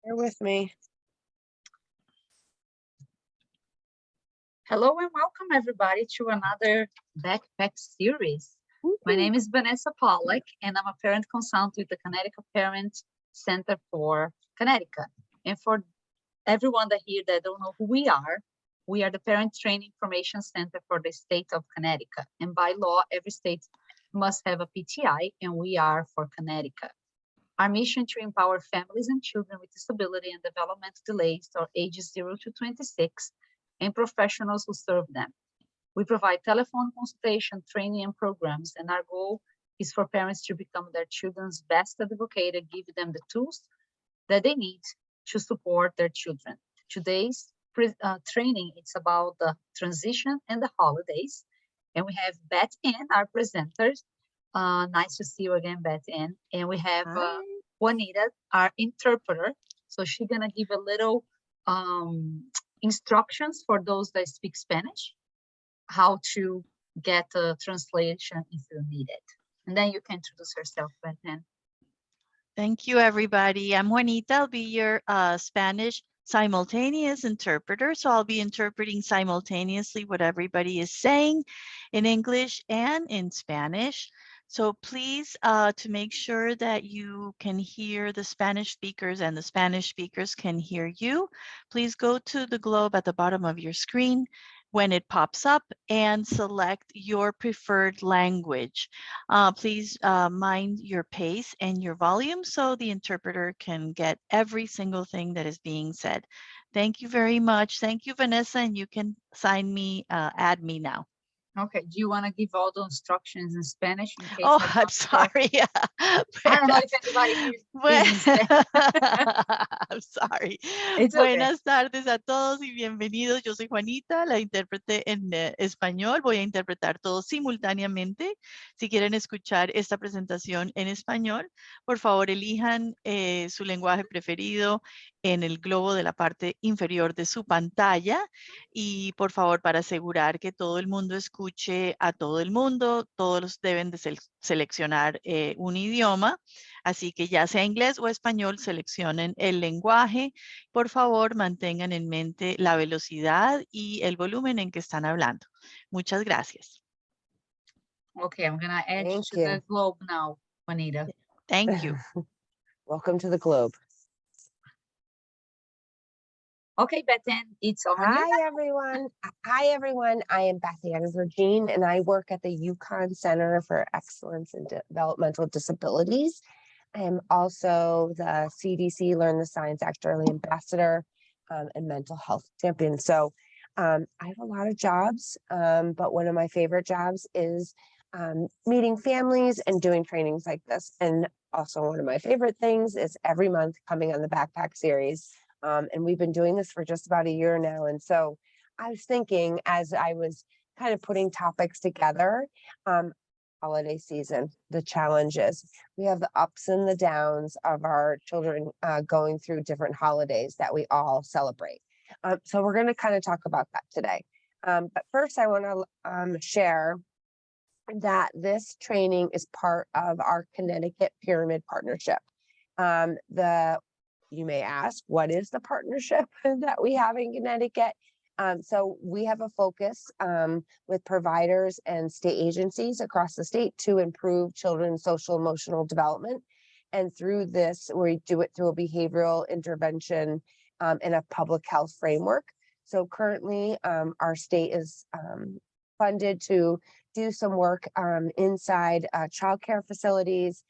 Bear with me. Hello and welcome everybody to another backpack series. My name is Vanessa Pollack and I'm a parent consultant with the Connecticut Parent Center for Connecticut. And for everyone that here that don't know who we are the Parent Training Information Center for the state of Connecticut. And by law, every state must have a PTI, and we are for Connecticut. Our mission to empower families and children with disability and developmental delays or ages 0 to 26 and professionals who serve them. We provide telephone consultation, training, and programs, and our goal is for parents to become their children's best advocate and give them the tools that they need to support their children. Today's training, it's about the transition and the holidays, and we have Beth Ann, our presenters. Nice to see you again, Beth Ann. And we have Juanita, our interpreter. So she's gonna give a little instructions for those that speak Spanish, how to get a translation if you need it. And then you can introduce yourself, Beth Ann. Thank you, everybody. I'm Juanita. I'll be your Spanish simultaneous interpreter. So I'll be interpreting simultaneously what everybody is saying in English and in Spanish. So please, to make sure that you can hear the Spanish speakers and the Spanish speakers can hear you, please go to the globe at the bottom of your screen when it pops up and select your preferred language. Please mind your pace and your volume so the interpreter can get every single thing that is being said. Thank you very much. Thank you, Vanessa, and you can add me now. Okay, do you want to give all the instructions in Spanish? In case I'm sorry. I don't know if anybody here I'm sorry. It's Buenas tardes a todos y bienvenidos. Yo soy Juanita, la intérprete en español. Voy a interpretar todo simultáneamente. Si quieren escuchar esta presentación en español, por favor elijan su lenguaje preferido en el globo de la parte inferior de su pantalla y por favor, para asegurar que todo el mundo escuche a todo el mundo, todos deben de seleccionar un idioma, así que ya sea inglés o español, seleccionen el lenguaje. Por favor, mantengan en mente la velocidad y el volumen en que están hablando. Muchas gracias. Okay, I'm gonna add you to the globe now, Juanita. Thank you. Welcome to the globe. Okay, Beth Ann, it's over. Hi, everyone. Hi, everyone. I am Beth Ann Virgin, and I work at the Yukon Center for Excellence in Developmental Disabilities. I am also the CDC Learn the Science Act Early Ambassador and Mental Health Champion. So I have a lot of jobs, but one of my favorite jobs is meeting families and doing trainings like this. And also one of my favorite things is every month coming on the Backpack Series. And we've been doing this for just about a year now. And so I was thinking, as I was kind of putting topics together, holiday season, the challenges, we have the ups and the downs of our children going through different holidays that we all celebrate. So we're going to kind of talk about that today. But first, I want to share that this training is part of our Connecticut Pyramid Partnership. You may ask, what is the partnership that we have in Connecticut? So we have a focus with providers and state agencies across the state to improve children's social emotional development. And through this, we do it through a behavioral intervention and a public health framework. So currently, our state is funded to do some work inside childcare facilities,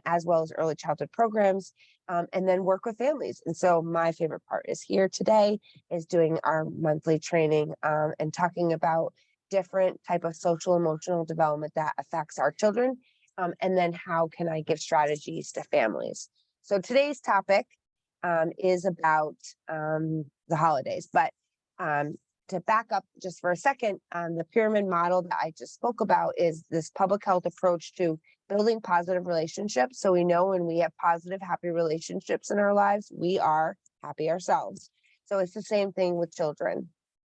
as well as early childhood programs, and then work with families. And so my favorite part is here today is doing our monthly training and talking about different type of social emotional development that affects our children. And then how can I give strategies to families? So today's topic is about the holidays, but to back up just for a second, the pyramid model that I just spoke about is this public health approach to building positive relationships. So we know when we have positive, happy relationships in our lives, we are happy ourselves. So it's the same thing with children.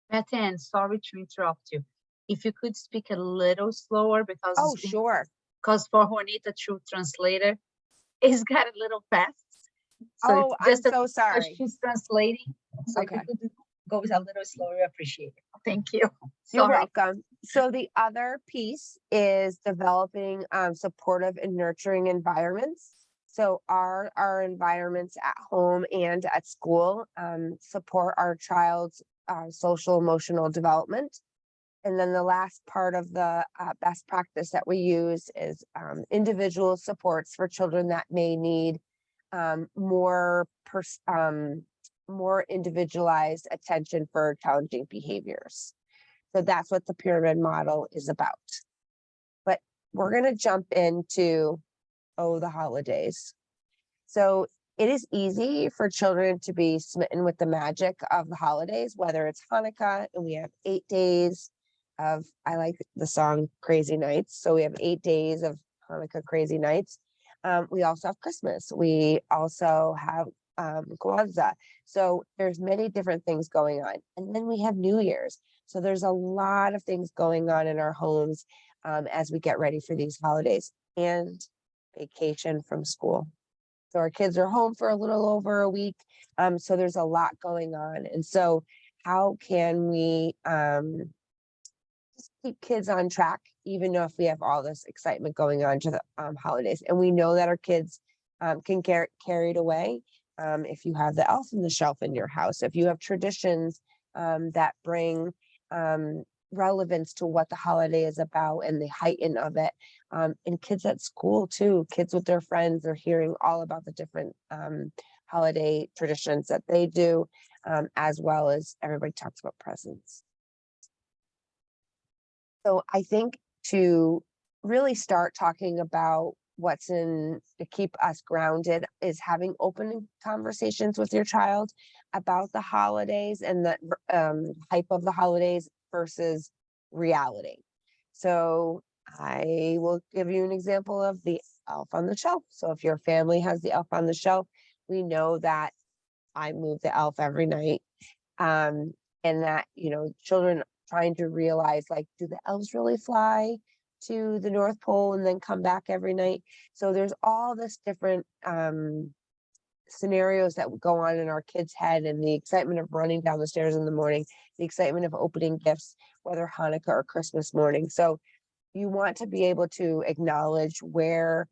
Beth Ann, sorry to interrupt you. If you could speak a little slower because sure. Because for Juanita to translator, it's got a little fast. So Oh, it's I'm just so as sorry. she's translating. So Okay. if you could go a little slower, I appreciate it. Thank you. You're Sorry. welcome. So the other piece is developing supportive and nurturing environments. So our environments at home and at school support our child's social emotional development. And then the last part of the best practice that we use is individual supports for children that may need more more individualized attention for challenging behaviors. So that's what the pyramid model is about. But we're going to jump into, the holidays. So it is easy for children to be smitten with the magic of the holidays, whether it's Hanukkah and we have 8 days of, I like the song Crazy Nights. So we have 8 days of Hanukkah Crazy Nights. We also have Christmas. We also have Kwanzaa. So there's many different things going on. And then we have New Year's. So there's a lot of things going on in our homes as we get ready for these holidays and vacation from school. So our kids are home for a little over a week. So there's a lot going on. And so how can we just keep kids on track, even though if we have all this excitement going on to the holidays? And we know that our kids can get carried away. If you have the elf on the shelf in your house, if you have traditions that bring relevance to what the holiday is about and the heighten of it, and kids at school too, kids with their friends are hearing all about the different holiday traditions that they do, as well as everybody talks about presents. So I think to really start talking about what's in to keep us grounded is having open conversations with your child about the holidays and the hype of the holidays versus reality. So I will give you an example of the elf on the shelf. So if your family has the elf on the shelf, we know that I move the elf every night. And that, children trying to realize, like, do the elves really fly to the North Pole and then come back every night? So there's all this different scenarios that would go on in our kids' head, and the excitement of running down the stairs in the morning, the excitement of opening gifts, whether Hanukkah or Christmas morning. So you want to be able to acknowledge where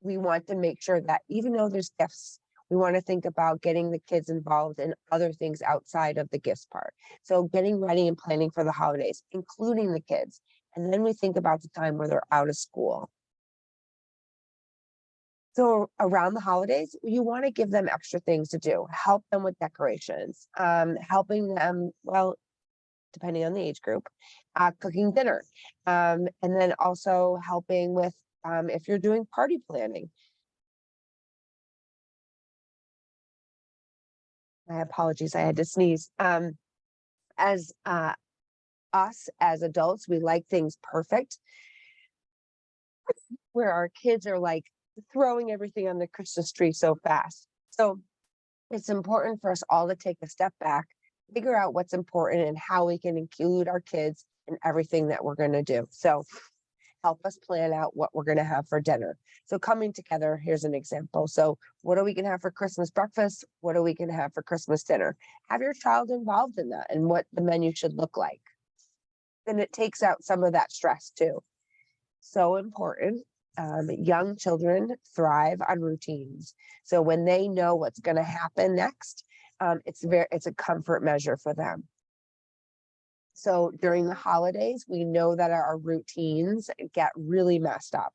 we want to make sure that even though there's gifts, we want to think about getting the kids involved in other things outside of the gifts part. So getting ready and planning for the holidays, including the kids. And then we think about the time where they're out of school. So around the holidays, you want to give them extra things to do, help them with decorations, helping them, well, depending on the age group, cooking dinner, and then also helping with if you're doing party planning. My apologies, I had to sneeze. As us as adults, we like things perfect, where our kids are like throwing everything on the Christmas tree so fast. So it's important for us all to take a step back, figure out what's important and how we can include our kids in everything that we're going to do. So help us plan out what we're going to have for dinner. So coming together, here's an example. So what are we going to have for Christmas breakfast? What are we going to have for Christmas dinner? Have your child involved in that and what the menu should look like. Then it takes out some of that stress too. So important. Young children thrive on routines. So when they know what's going to happen next, it's a comfort measure for them. So during the holidays, we know that our routines get really messed up.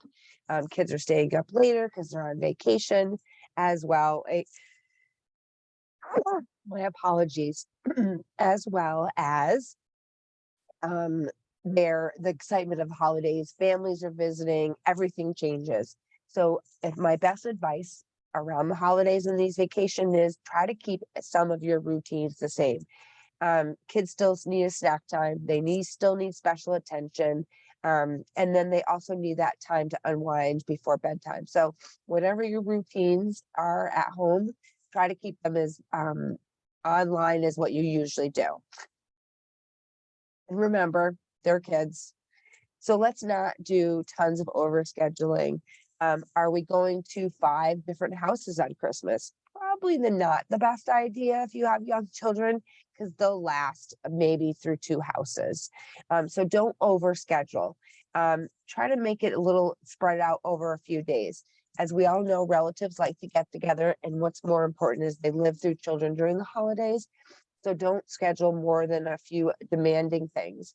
Kids are staying up later because they're on vacation as well. My apologies. As well as the excitement of holidays, families are visiting, everything changes. So if my best advice around the holidays and these vacations is try to keep some of your routines the same. Kids still need a snack time. They still need special attention. And then they also need that time to unwind before bedtime. So whatever your routines are at home, try to keep them as online as what you usually do. And remember, they're kids. So let's not do tons of overscheduling. Are we going to 5 different houses on Christmas? Probably not the best idea if you have young children, because they'll last maybe through 2 houses. So don't overschedule. Try to make it a little spread out over a few days. As we all know, relatives like to get together, and what's more important is they live through children during the holidays. So don't schedule more than a few demanding things,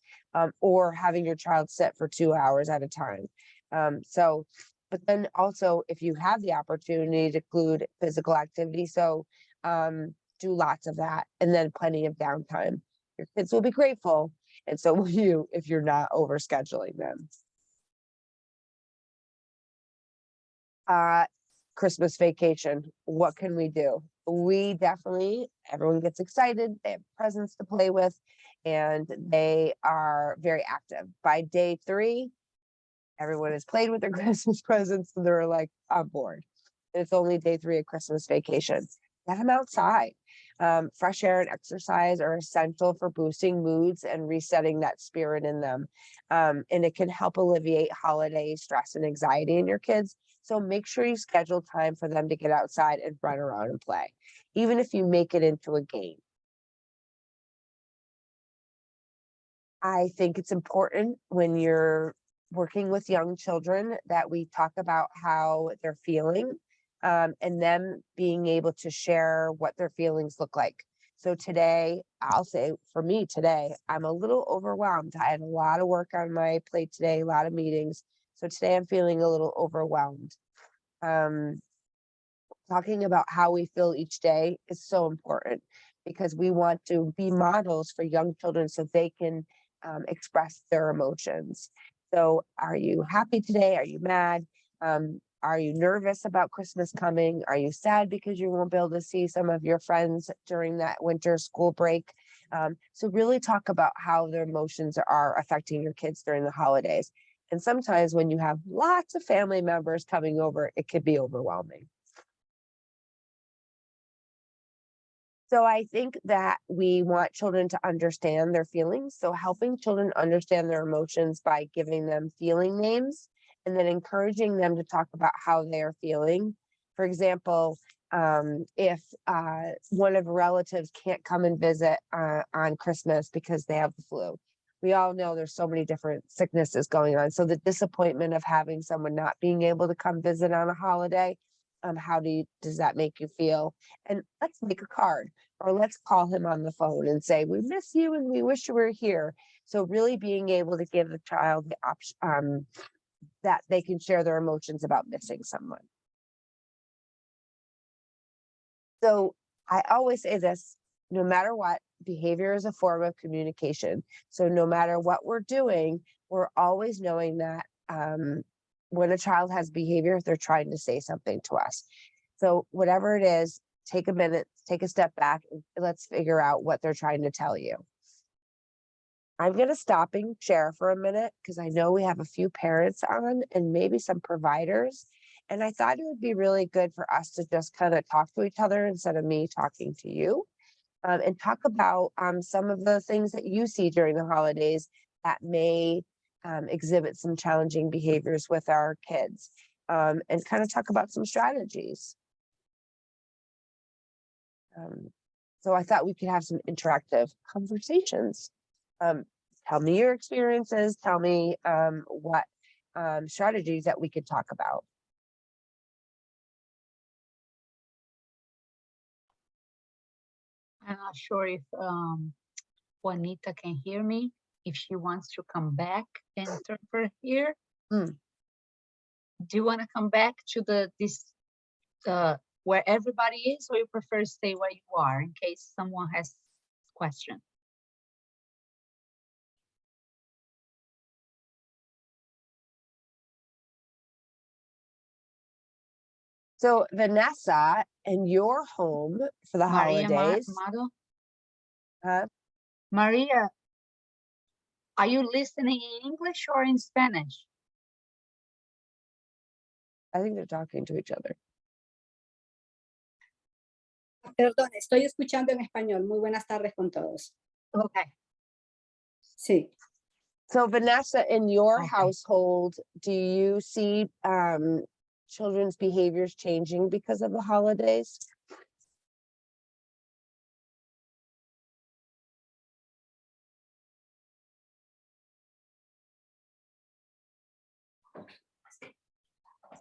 or having your child sit for 2 hours at a time. But then also, if you have the opportunity to include physical activity, so do lots of that, and then plenty of downtime. Your kids will be grateful, and so will you if you're not overscheduling them. Christmas vacation, what can we do? We definitely, everyone gets excited, they have presents to play with, and they are very active. By day 3, everyone has played with their Christmas presents, and they're like on board. It's only day 3 of Christmas vacation. Get them outside. Fresh air and exercise are essential for boosting moods and resetting that spirit in them. And it can help alleviate holiday stress and anxiety in your kids. So make sure you schedule time for them to get outside and run around and play, even if you make it into a game. I think it's important when you're working with young children that we talk about how they're feeling, and them being able to share what their feelings look like. So today, I'll say for me today, I'm a little overwhelmed. I had a lot of work on my plate today, a lot of meetings. So today I'm feeling a little overwhelmed. Talking about how we feel each day is so important, because we want to be models for young children so they can express their emotions. So are you happy today? Are you mad? Are you nervous about Christmas coming? Are you sad because you won't be able to see some of your friends during that winter school break? So really talk about how their emotions are affecting your kids during the holidays. And sometimes when you have lots of family members coming over, it could be overwhelming. So I think that we want children to understand their feelings. So helping children understand their emotions by giving them feeling names, and then encouraging them to talk about how they're feeling. For example, if one of the relatives can't come and visit on Christmas because they have the flu. We all know there's so many different sicknesses going on. So the disappointment of having someone not being able to come visit on a holiday, how does that make you feel? And let's make a card, or let's call him on the phone and say, we miss you and we wish you were here. So really being able to give the child the option, that they can share their emotions about missing someone. So I always say this, no matter what, behavior is a form of communication. So no matter what we're doing, we're always knowing that when a child has behavior, they're trying to say something to us. So whatever it is, take a minute, take a step back, and let's figure out what they're trying to tell you. I'm going to stop and share for a minute, because I know we have a few parents on and maybe some providers. And I thought it would be really good for us to just kind of talk to each other instead of me talking to you, and talk about some of the things that you see during the holidays that may exhibit some challenging behaviors with our kids, and kind of talk about some strategies. So I thought we could have some interactive conversations. Tell me your experiences, tell me what strategies that we could talk about. I'm not sure if Juanita can hear me, if she wants to come back and interpret here. Do you want to come back to this where everybody is, or you prefer to stay where you are in case someone has questions? So Vanessa, in your home for the holidays. Maria, are you listening in English or in Spanish? I think they're talking to each other. Perdón, estoy escuchando en español. Muy buenas tardes con todos. Okay. Sí. So Vanessa, in your household, do you see children's behaviors changing because of the holidays?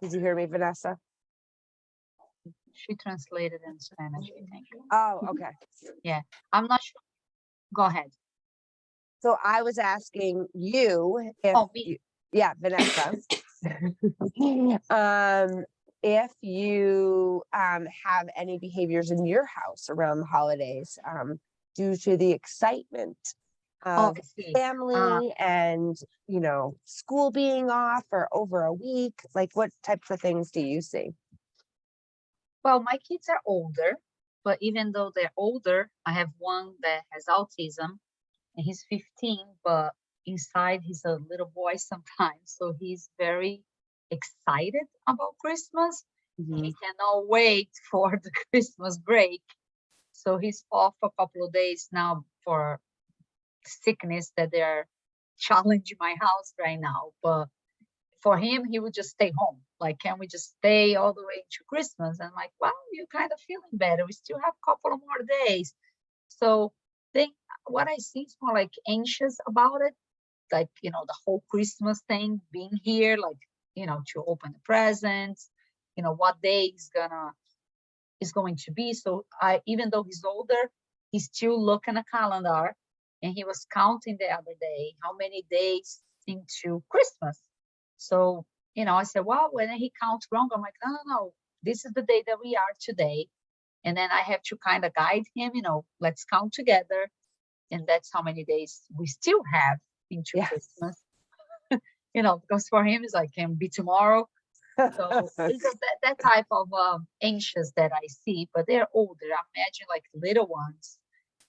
Did you hear me, Vanessa? She translated in Spanish, I think. Oh, okay. I'm not sure. Go ahead. So I was asking you if, Oh, me. yeah, Vanessa. If you have any behaviors in your house around the holidays due to the excitement of I see. family and, you know, school being off or over a week, like what types of things do you see? Well, my kids are older, but even though they're older, I have one that has autism and he's 15, but inside he's a little boy sometimes. So he's very excited about Christmas. He cannot wait for the Christmas break. So he's off a couple of days now for sickness that they're challenging my house right now. But for him, he would just stay home. Like, can we just stay all the way to Christmas? And I'm like, well, you're kind of feeling better. We still have a couple of more days. So what I see is more like anxious about it. Like, you know, the whole Christmas thing being here, like, you know, to open the presents, you know, what day is going to be. So even though he's older, he's still looking at a calendar, and he was counting the other day how many days into Christmas. So, you know, I said, well, when he counts wrong, I'm like, no, this is the day that we are today. And then I have to kind of guide him, you know, let's count together. And that's how many days we still have into Christmas. You know, because for him, it's like, can be tomorrow. So it's that type of anxious that I see, but they're older. I imagine like little ones,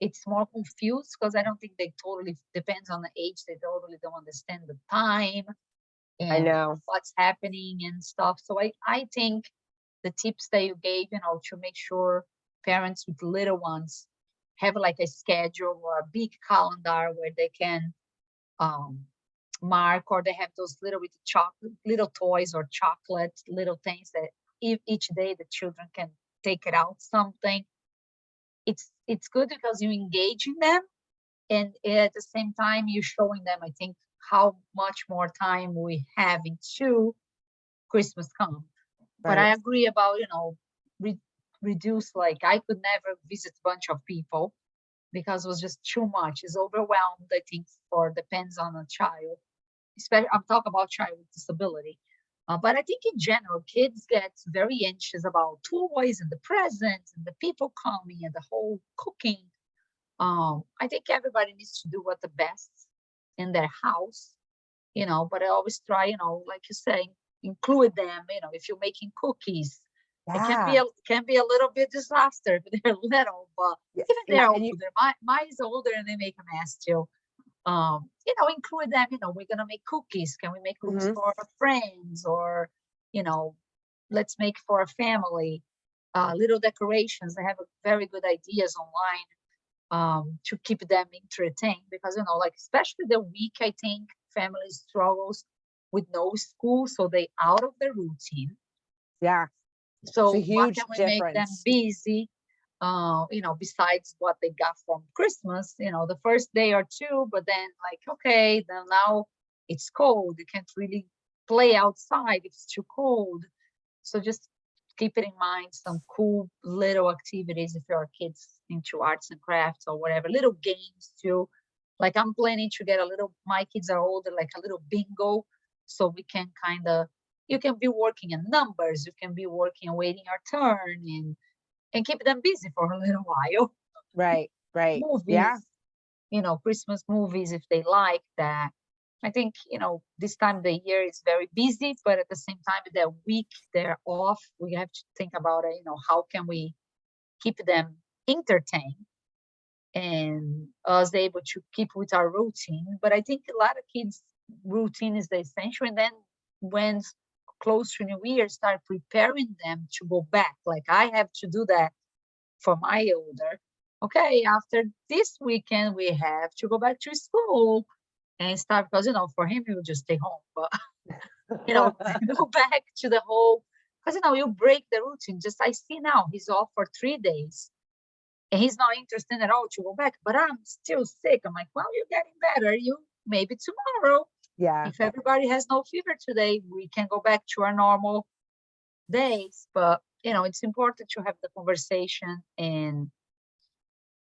it's more confused because I don't think they totally, depends on the age, they totally don't understand the time and I know what's happening and stuff. So I think the tips that you gave, you know, to make sure parents with little ones have like a schedule or a big calendar where they can mark, or they have those little toys or chocolate, little things that each day the children can take it out something. It's good because you engage in them, and at the same time you're showing them, I think, how much more time we have into Christmas come. But I agree about, you know, reduce, like I could never visit a bunch of people because it was just too much. It's overwhelmed, I think, depends on a child. Especially, I'm talking about child with disability. But I think in general, kids get very anxious about toys and the presents and the people coming and the whole cooking. I think everybody needs to do what the best in their house, you know, but I always try, you know, like you say, include them, you know, if you're making cookies, it can be a little bit disaster if they're little, but even they're older. Mine is older and they make a mess too. You know, include them, you know, we're gonna make cookies. Can we make cookies for our friends? Or, you know, let's make for a family, little decorations. They have very good ideas online to keep them entertained, because, you know, like especially the week, I think families struggles with no school, so they out of their routine. Yeah. So it's a what huge can we difference. make them busy? You know, besides what they got from Christmas, you know, the first day or two, but then like, okay, then now it's cold. You can't really play outside if it's too cold. So just keep it in mind, some cool little activities if your kids into arts and crafts or whatever, little games too. Like I'm planning to get my kids are older, like a little bingo. So we can kind of, you can be working in numbers, you can be working, waiting your turn, and keep them busy for a little while. Right. Movies, Yeah. you know, Christmas movies, if they like that. I think, you know, this time of the year is very busy, but at the same time, that week they're off, we have to think about it, you know, how can we keep them entertained and us able to keep with our routine. But I think a lot of kids' routine is the essential. And then when close to New Year, start preparing them to go back. Like I have to do that for my older. Okay, after this weekend, we have to go back to school and start, because, you know, for him, he will just stay home. But, you know, go back to the whole Because, you know, you break the routine. Just I see now he's off for 3 days and he's not interested at all to go back, but I'm still sick. I'm like, well, you're getting better. You maybe tomorrow. Yeah. If everybody has no fever today, we can go back to our normal days. But, you know, it's important to have the conversation and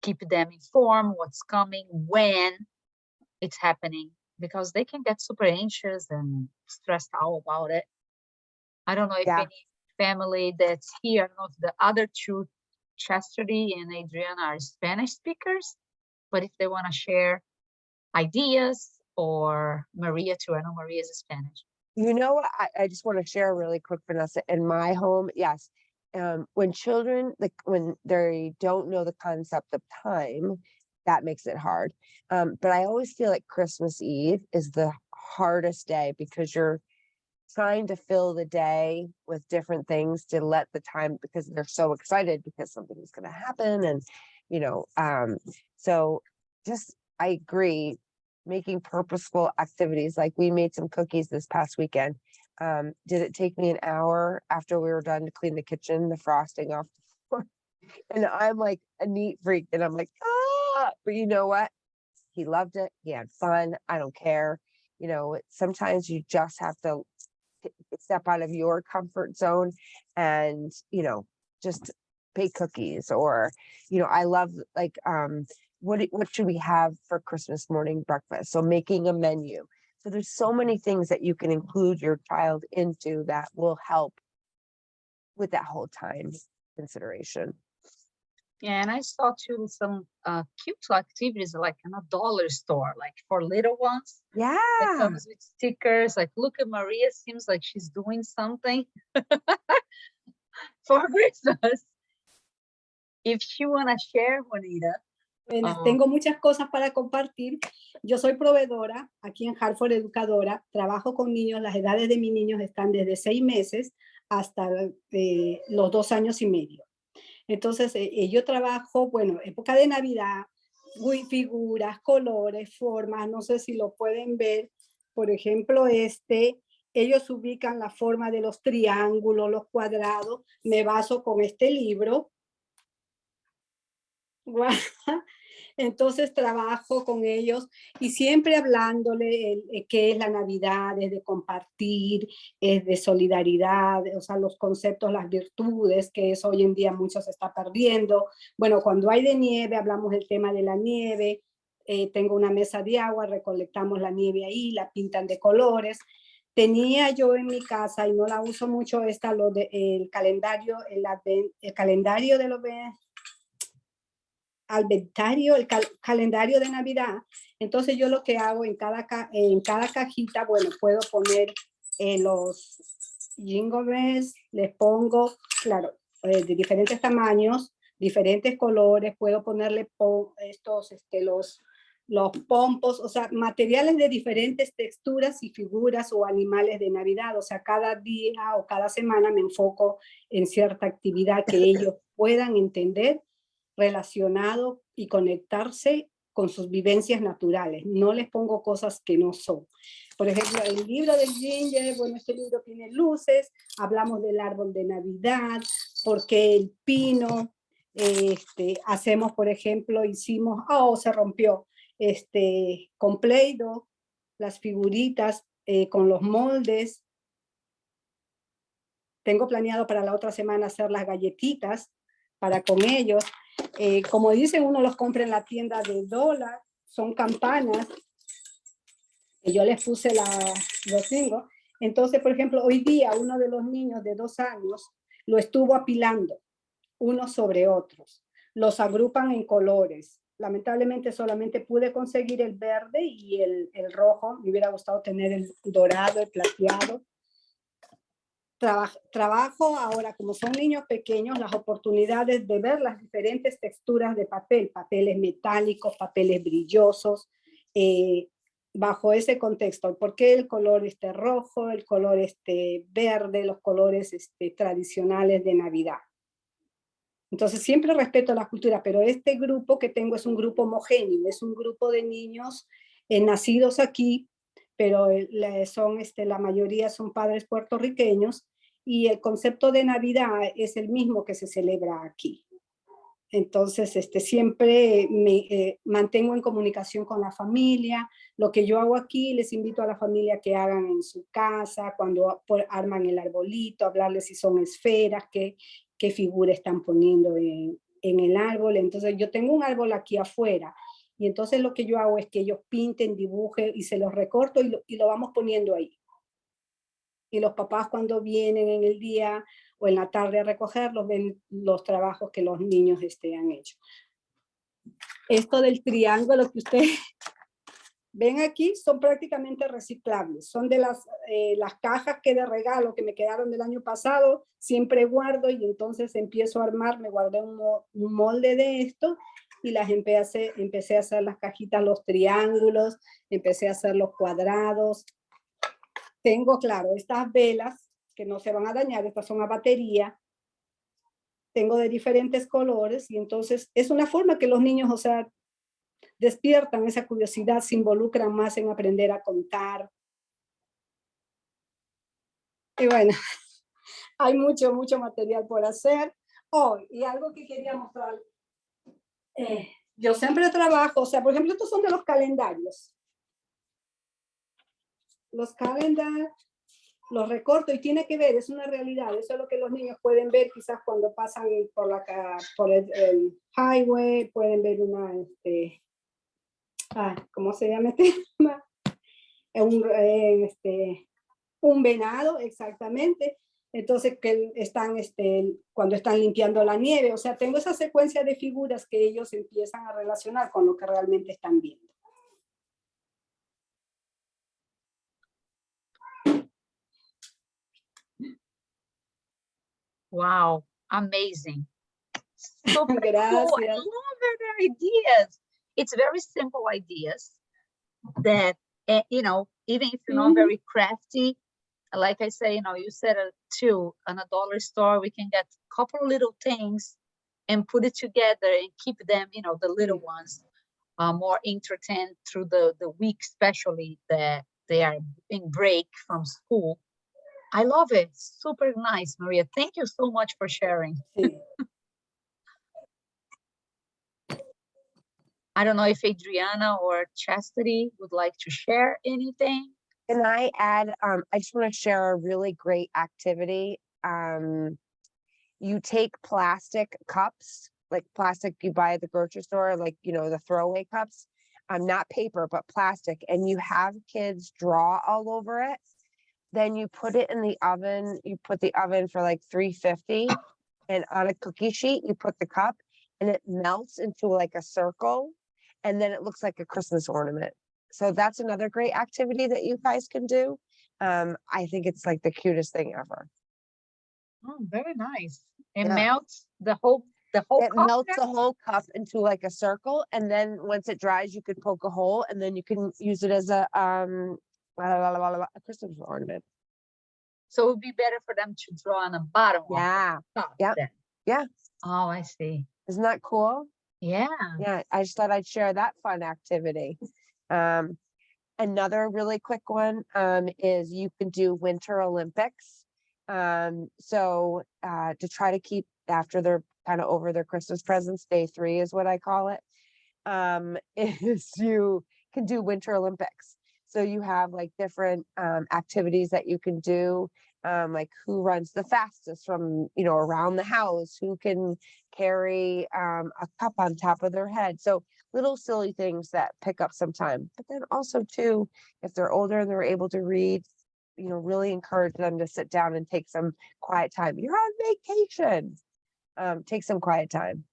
keep them informed what's coming, when it's happening, because they can get super anxious and stressed out about it. I don't know if Yeah. any family that's here, I don't know if the other two, Chastity and Adriana, are Spanish speakers, but if they want to share ideas, or Maria too, I know Maria is Spanish. You know, I just want to share really quick, Vanessa. In my home, yes, when children, like when they don't know the concept of time, that makes it hard. But I always feel like Christmas Eve is the hardest day because you're trying to fill the day with different things to let the time, because they're so excited because something is going to happen. And, you know, so just, I agree, making purposeful activities. Like we made some cookies this past weekend. Did it take me an hour after we were done to clean the kitchen, the frosting off the floor? And I'm like a neat freak, and I'm like, ah, but you know what? He loved it. He had fun. I don't care. You know, sometimes you just have to step out of your comfort zone and, you know, just bake cookies. Or, you know, I love like, what should we have for Christmas morning breakfast? So making a menu. So there's so many things that you can include your child into that will help with that whole time consideration. Yeah, and I saw too some cute activities like in a dollar store, like for little ones. Yeah. That comes with stickers. Like, look at Maria, seems like she's doing something for Christmas. If you want to share, Juanita. Buenas, tengo muchas cosas para compartir. Yo soy proveedora aquí en Hartford, educadora. Trabajo con niños. Las edades de mis niños están desde 6 meses hasta los 2 años y medio. Entonces, yo trabajo, bueno, época de Navidad, figuras, colores, formas, no sé si lo pueden ver. Por ejemplo, ellos ubican la forma de los triángulos, los cuadrados. Me baso con este libro. Entonces trabajo con ellos y siempre hablándole qué es la Navidad, es de compartir, es de solidaridad, o sea, los conceptos, las virtudes, que eso hoy en día mucho se está perdiendo. Bueno, cuando hay de nieve, hablamos del tema de la nieve. Tengo una mesa de agua, recolectamos la nieve ahí, la pintan de colores. Tenía yo en mi casa, y no la uso mucho, el calendario, el calendario de los calendario de Navidad. Entonces yo lo que hago en cada cajita, bueno, puedo poner los jingle bells, les pongo, claro, de diferentes tamaños, diferentes colores, puedo ponerle los pompos, o sea, materiales de diferentes texturas y figuras o animales de Navidad. O sea, cada día o cada semana me enfoco en cierta actividad que ellos puedan entender, relacionado y conectarse con sus vivencias naturales. No les pongo cosas que no son. Por ejemplo, el libro del Ginger, bueno, este libro tiene luces, hablamos del árbol de Navidad, porque el pino, hacemos, por ejemplo, hicimos, se rompió, con Play-Doh, las figuritas con los moldes. Tengo planeado para la otra semana hacer las galletitas para con ellos. Como dicen, uno los compra en la tienda de $1, son campanas. Yo les puse los cinco. Entonces, por ejemplo, hoy día uno de los niños de 2 años lo estuvo apilando unos sobre otros. Los agrupan en colores. Lamentablemente solamente pude conseguir el verde y el rojo. Me hubiera gustado tener el dorado, el plateado. Trabajo ahora, como son niños pequeños, las oportunidades de ver las diferentes texturas de papel, papeles metálicos, papeles brillosos, bajo ese contexto. ¿Por qué el color rojo, el color verde, los colores tradicionales de Navidad? Entonces siempre respeto la cultura, pero este grupo que tengo es un grupo homogéneo, es un grupo de niños nacidos aquí, pero son, la mayoría son padres puertorriqueños, y el concepto de Navidad es el mismo que se celebra aquí. Entonces, siempre me mantengo en comunicación con la familia. Lo que yo hago aquí, les invito a la familia que hagan en su casa, cuando arman el arbolito, hablarles si son esferas, qué figura están poniendo en el árbol. Entonces, yo tengo un árbol aquí afuera, y entonces lo que yo hago es que ellos pinten, dibujen, y se los recorto y lo vamos poniendo ahí. Y los papás cuando vienen en el día o en la tarde a recogerlos, ven los trabajos que los niños han hecho. Esto del triángulo que ustedes ven aquí son prácticamente reciclables. Son de las cajas que de regalo que me quedaron del año pasado, siempre guardo, y entonces empiezo a armar. Me guardé un molde de esto y las empecé a hacer las cajitas, los triángulos, empecé a hacer los cuadrados. Tengo, claro, estas velas que no se van a dañar, estas son a batería. Tengo de diferentes colores, y entonces es una forma que los niños, o sea, despiertan esa curiosidad, se involucran más en aprender a contar. Y bueno, hay mucho material por hacer. Oh, y algo que quería mostrar. Yo siempre trabajo, o sea, por ejemplo, estos son de los calendarios. Los calendarios los recorto y tiene que ver, es una realidad. Eso es lo que los niños pueden ver quizás cuando pasan por el highway, pueden ver una, ¿cómo se llama este tema? Un venado, exactamente. Entonces, que están, cuando están limpiando la nieve. O sea, tengo esa secuencia de figuras que ellos empiezan a relacionar con lo que realmente están viendo. Wow, amazing. Super Gracias. cool. I love their ideas. It's very simple ideas that, you know, even if you're not very crafty, like I say, you know, you said it too, in a dollar store, we can get a couple little things and put it together and keep them, you know, the little ones more entertained through the week, especially that they are in break from school. I love it. Super nice, Maria. Thank you so much for sharing. Sí. I don't know if Adriana or Chastity would like to share anything. Can I add, I just want to share a really great activity. You take plastic cups, like plastic you buy at the grocery store, like, you know, the throwaway cups, not paper, but plastic, and you have kids draw all over it. Then you put it in the oven, you put the oven for like 350, and on a cookie sheet, you put the cup, and it melts into like a circle, and then it looks like a Christmas ornament. So that's another great activity that you guys can do. I think it's like the cutest thing ever. Oh, very nice. It Yeah. melts the whole It cup melts there? the whole cup into like a circle, and then once it dries, you could poke a hole, and then you can use it as a Christmas ornament. So it would be better for them to draw on the bottom Yeah. of the cup Yep. then. Yeah. Oh, I see. Isn't that cool? Yeah. Yeah, I just thought I'd share that fun activity. Another really quick one is you can do Winter Olympics. So to try to keep after they're kind of over their Christmas presents, day 3 is what I call it, is you can do Winter Olympics. So you have like different activities that you can do, like who runs the fastest from, you know, around the house, who can carry a cup on top of their head. So little silly things that pick up some time. But then also too, if they're older and they're able to read, you know, really encourage them to sit down and take some quiet time. You're on vacation. Take some quiet time.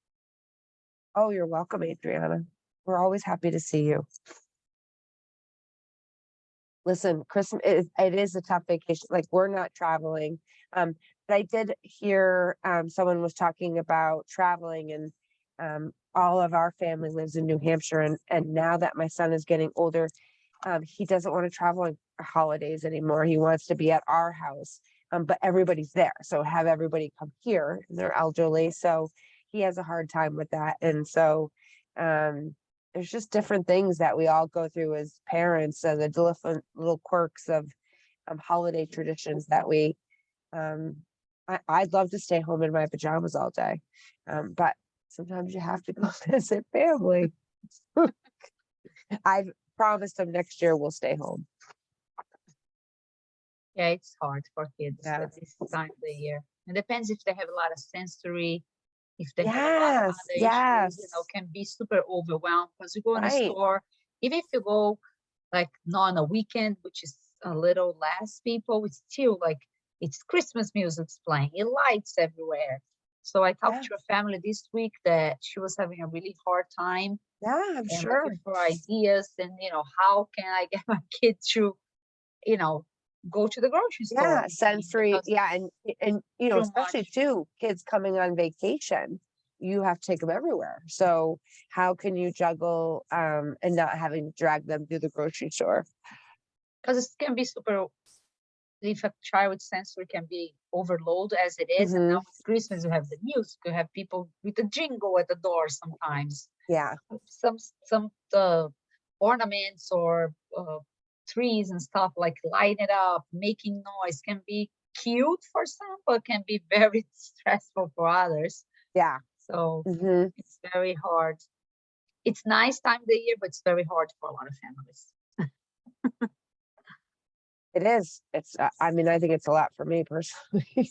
Oh, you're welcome, Adriana. We're always happy to see you. Listen, Christmas, it is a tough vacation. Like, we're not traveling. But I did hear someone was talking about traveling, and all of our family lives in New Hampshire. And now that my son is getting older, he doesn't want to travel on holidays anymore. He wants to be at our house. But everybody's there. So have everybody come here, and they're elderly. So he has a hard time with that. And so there's just different things that we all go through as parents, and the different little quirks of holiday traditions that we I'd love to stay home in my pajamas all day. But sometimes you have to go visit family. I've promised them next year we'll stay home. Yeah, it's hard for kids Yeah. at this time of the year. It depends if they have a lot of sensory, if they have a lot of other issues, you know, can be super overwhelmed because you go in a Right. store, even if you go like not on a weekend, which is a little less people, it's still like it's Christmas music's playing, it lights everywhere. So I talked Yeah. to a family this week that she was having a really hard time Yeah, I'm and sure. looking for ideas and, you know, how can I get my kid to, you know, go to the grocery store? Yeah, sensory. Because Yeah, and you know, too especially much. too, kids coming on vacation, you have to take them everywhere. So how can you juggle and not having to drag them to the grocery store? Because it can be super, if a child's sensory can be overload as it is, and now Mhm. with Christmas you have the music, you have people with the jingle at the door sometimes, Yeah, some ornaments or trees and stuff like light it up, making noise can be cute for some, but can be very stressful for others. yeah. So Hmm. it's very hard. It's nice time of the year, but it's very hard for a lot of families. It is. It's. I mean, I think it's a lot for me personally.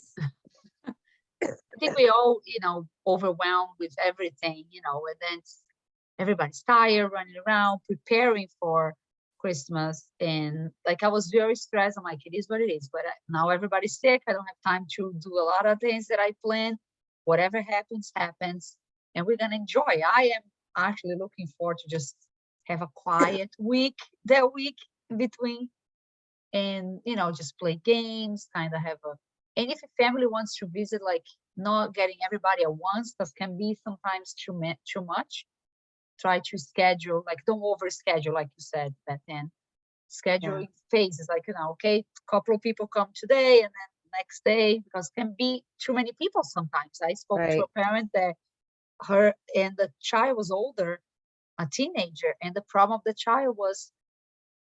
I think we all, you know, overwhelmed with everything, you know, and then everybody's tired, running around, preparing for Christmas. And like I was very stressed. I'm like, it is what it is. But now everybody's sick. I don't have time to do a lot of things that I planned. Whatever happens, happens. And we're going to enjoy. I am actually looking forward to just have a quiet week, that week in between. And, you know, just play games, kind of have a, and if a family wants to visit, like not getting everybody at once, because can be sometimes too much. Try to schedule, like don't over schedule, like you said, that then scheduling phases, like, you know, okay, a couple of people come today and then next day, because can be too many people sometimes. I spoke to Right. a parent that her and the child was older, a teenager, and the problem of the child was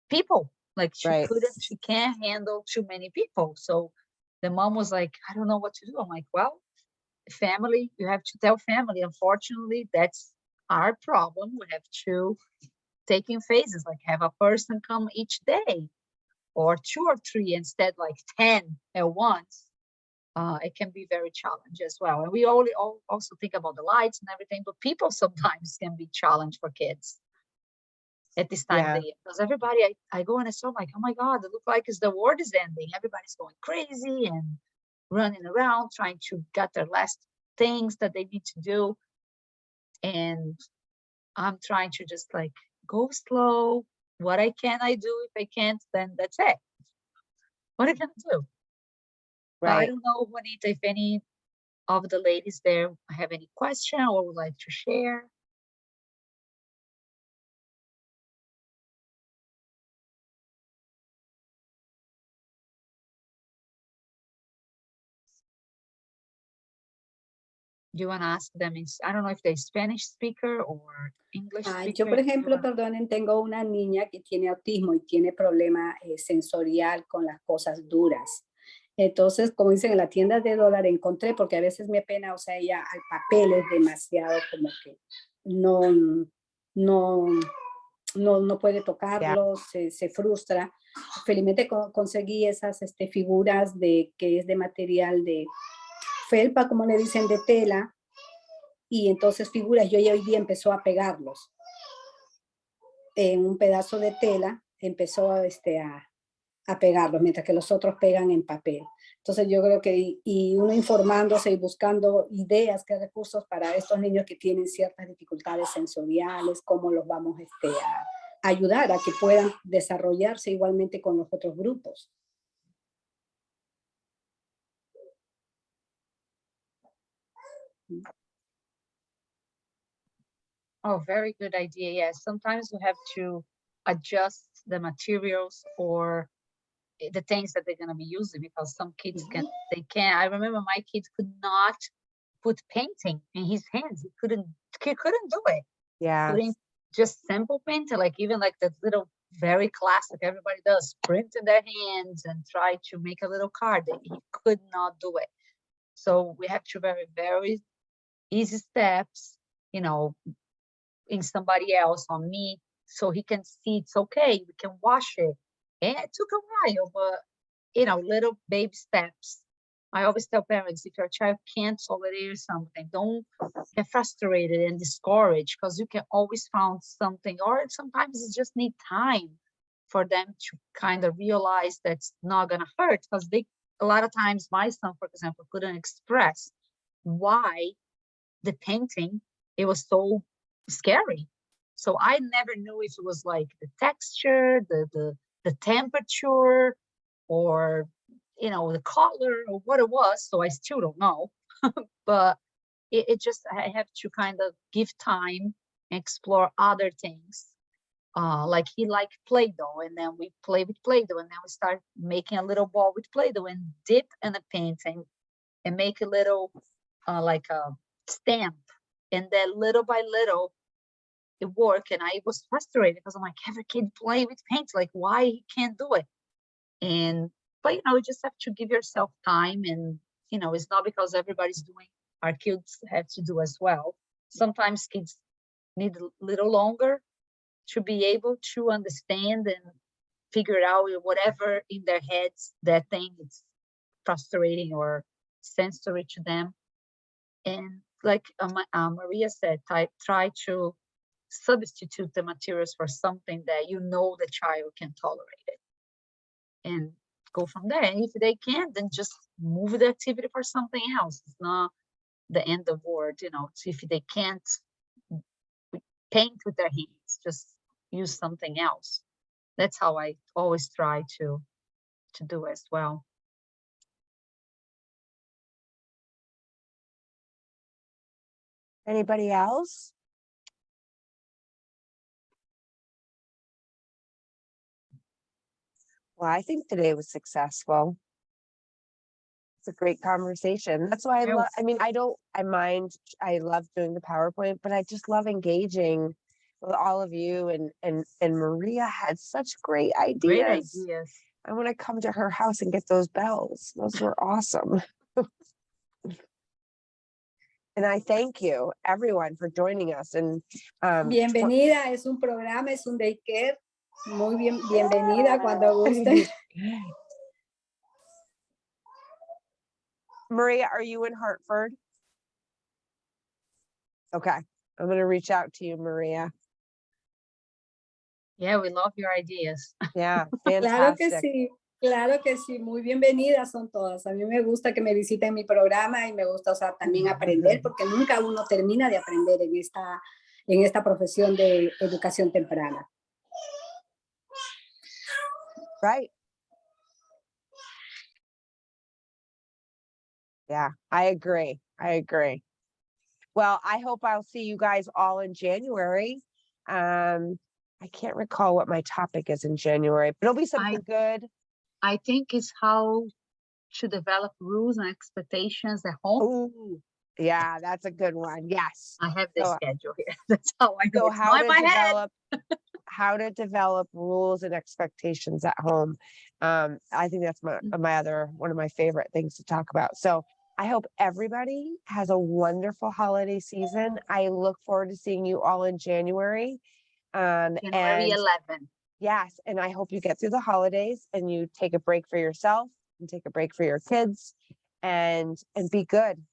people. Like Right. she can't handle too many people. So the mom was like, I don't know what to do. I'm like, well, family, you have to tell family. Unfortunately, that's our problem. We have to take in phases, like have a person come each day or 2 or 3 instead, like 10 at once. It can be very challenging as well. And we also think about the lights and everything, but people sometimes can be challenged for kids at this time of Yeah. the year. Because everybody, I go and I saw, like, oh my God, it looks like the world is ending. Everybody's going crazy and running around trying to get their last things that they need to do. And I'm trying to just like go slow. What I do. If I can't, then that's it. What are you gonna do? But I Right. don't know, Juanita, if any of the ladies there have any question or would like to share. Do you want to ask them? I don't know if they're Spanish speaker or English speaker. Yo, por ejemplo, perdonen, tengo una niña que tiene autismo y tiene problema sensorial con las cosas duras. Entonces, como dicen, en la tienda de dólar encontré, porque a veces me apena, o sea, ella al papel es demasiado como que no, no puede tocarlo, se frustra. Felizmente conseguí esas figuras que es de material de felpa, como le dicen, de tela, y entonces figuras, yo ya hoy día empezó a pegarlos en un pedazo de tela, empezó a pegarlos, mientras que los otros pegan en papel. Entonces yo creo que, y uno informándose y buscando ideas, qué recursos para estos niños que tienen ciertas dificultades sensoriales, cómo los vamos a ayudar a que puedan desarrollarse igualmente con los otros grupos. Oh, very good idea. Yes, sometimes you have to adjust the materials or the things that they're going to be using, because some kids they can't. I remember my kid could not put painting in his hands. He couldn't do it. Yeah. Couldn't just sample paint, like even like the little very classic, everybody does, print in their hands and try to make a little card. He could not do it. So we have to very easy steps, you know, in somebody else, on me, so he can see it's okay, we can wash it. And it took a while, but you know, little baby steps. I always tell parents, if your child can't tolerate something, don't get frustrated and discouraged, because you can always find something, or sometimes you just need time for them to kind of realize that's not gonna hurt, because they, a lot of times, my son, for example, couldn't express why the painting, it was so scary. So I never knew if it was like the texture, the temperature, or you know, the color, or what it was. So I still don't know. But it just, I have to kind of give time and explore other things. Like he liked Play-Doh, and then we play with Play-Doh, and then we start making a little ball with Play-Doh and dip in a painting and make a little like a stamp. And then little by little it worked, and I was frustrated because I'm like, every kid play with paint, like why he can't do it? And but you know, you just have to give yourself time, and you know, it's not because everybody's doing, our kids have to do as well. Sometimes kids need a little longer to be able to understand and figure it out, whatever in their heads that thing is frustrating or sensory to them. And like Maria said, try to substitute the materials for something that you know the child can tolerate it, and go from there. And if they can't, then just move the activity for something else. It's not the end of the world, you know. So if they can't paint with their hands, just use something else. That's how I always try to do as well. Anybody else? Well, I think today was successful. It's a great conversation. That's why I Yeah. love, I mean, I love doing the PowerPoint, but I just love engaging with all of you, and Maria had such great ideas. Great ideas. I want to come to her house and get those bells. Those were awesome. And I thank you, everyone, for joining us. And Bienvenida, es un programa, es un daycare. Muy bien, bienvenida cuando guste. Maria, are you in Hartford? Okay, I'm going to reach out to you, Maria. Yeah, we love your ideas. Yeah, Claro que fantastic. sí, claro que sí, muy bienvenidas son todas. A mí me gusta que me visiten mi programa, y me gusta, o sea, también aprender, porque nunca uno termina de aprender en esta profesión de educación temprana. Right. Yeah, I agree. I agree. Well, I hope I'll see you guys all in January. I can't recall what my topic is in January, but it'll be something good. I think it's how to develop rules and expectations at home. Ooh, yeah, that's a good one. Yes. I have the So- schedule here. That's how I know. So It's not in my head. how to develop rules and expectations at home. I think that's one of my favorite things to talk about. So I hope everybody has a wonderful holiday season. I look forward to seeing you all in January. January And 11. yes, and I hope you get through the holidays and you take a break for yourself and take a break for your kids, and be good.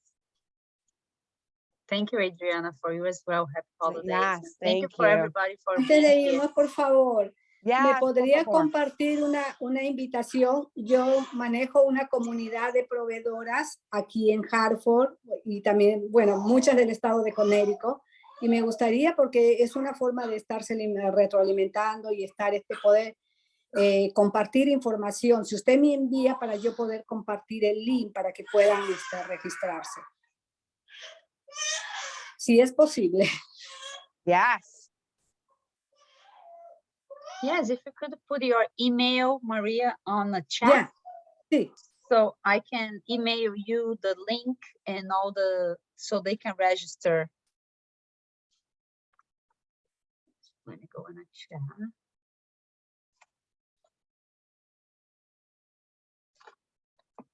Thank you, Adriana, for you as well. Happy holidays. Yes, And thank you thank for you. everybody for Antes being de here. irnos, por favor, ¿me Yes, podría por favor. compartir una invitación? Yo manejo una comunidad de proveedoras aquí en Hartford, y también, bueno, muchas del estado de Connecticut, y me gustaría, porque es una forma de estarse retroalimentando y poder compartir información. Si usted me envía, para yo poder compartir el link para que puedan registrarse. Si es posible. Yes. Yes, if you could put your email, Maria, on the chat. Yeah. Sí. So I can email you the link and so they can register. Let me go in the chat.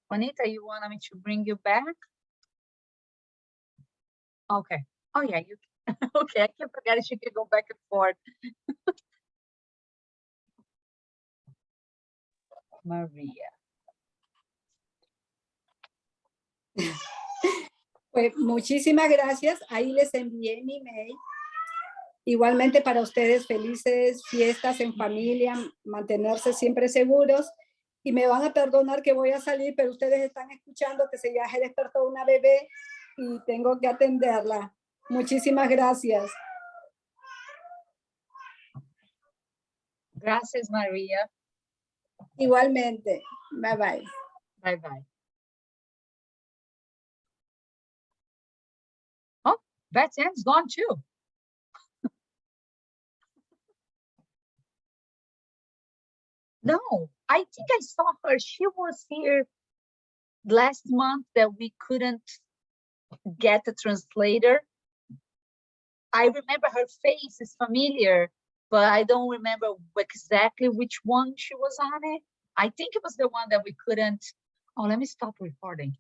Juanita, you wanted me to bring you back? Okay. Oh yeah, you okay, I keep forgetting she could go back and forth. Maria. Pues muchísimas gracias. Ahí les envié mi email. Igualmente para ustedes, felices fiestas en familia, mantenerse siempre seguros. Y me van a perdonar que voy a salir, pero ustedes están escuchando que ya se despertó una bebé y tengo que atenderla. Muchísimas gracias. Gracias, Maria. Igualmente. Bye bye. Bye bye. Oh, Beth Ann's gone too. No, I think I saw her. She was here last month that we couldn't get a translator. I remember her face is familiar, but I don't remember exactly which one she was on it. I think it was the one that we couldn't. Oh, let me stop recording.